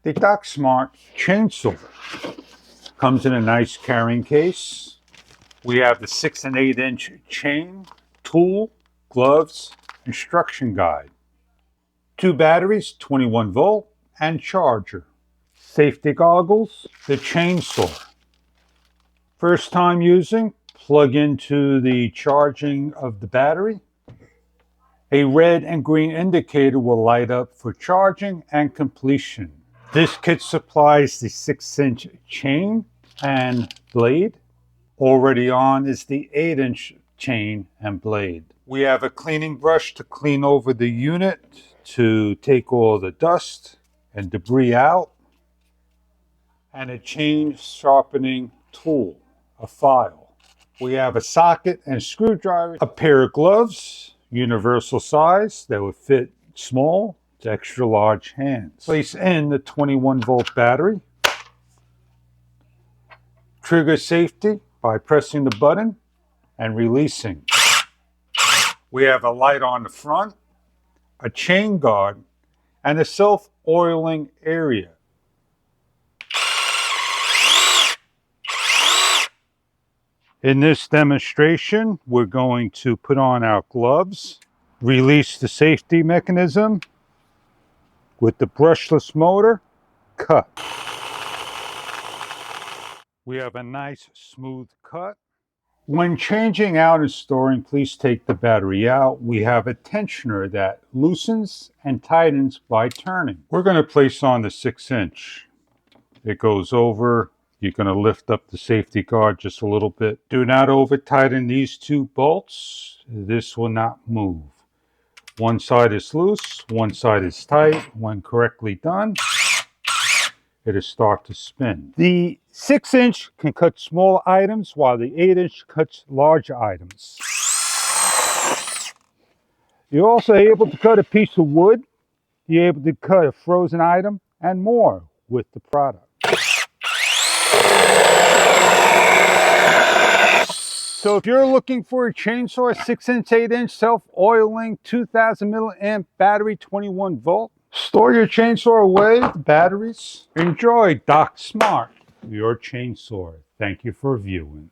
The DocSmart Chainsaw comes in a nice carrying case. We have the 6 and 8 inch chain, tool, gloves, instruction guide. 2 batteries, 21 volt, and charger. Safety goggles, the chainsaw. First time using, plug into the charging of the battery. A red and green indicator will light up for charging and completion. This kit supplies the 6 inch chain and blade. Already on is the 8 inch chain and blade. We have a cleaning brush to clean over the unit to take all the dust and debris out. And a chain sharpening tool, a file. We have a socket and screwdriver, a pair of gloves, universal size that would fit small to extra large hands. Place in the 21 volt battery. Trigger safety by pressing the button and releasing. We have a light on the front, a chain guard, and a self-oiling area. In this demonstration, we're going to put on our gloves, release the safety mechanism with the brushless motor, cut. We have a nice smooth cut. When changing out and storing, please take the battery out. We have a tensioner that loosens and tightens by turning. We're going to place on the 6 inch. It goes over. You're going to lift up the safety guard just a little bit. Do not over tighten these 2 bolts. This will not move. One side is loose, one side is tight. When correctly done, it'll start to spin. The 6 inch can cut small items while the 8 inch cuts large items. You're also able to cut a piece of wood. You're able to cut a frozen item and more with the product. So if you're looking for a chainsaw, 6 inch, 8 inch, self-oiling, 2000 milliamp battery, 21 volt, store your chainsaw away, the batteries. Enjoy DocSmart, your chainsaw. Thank you for viewing.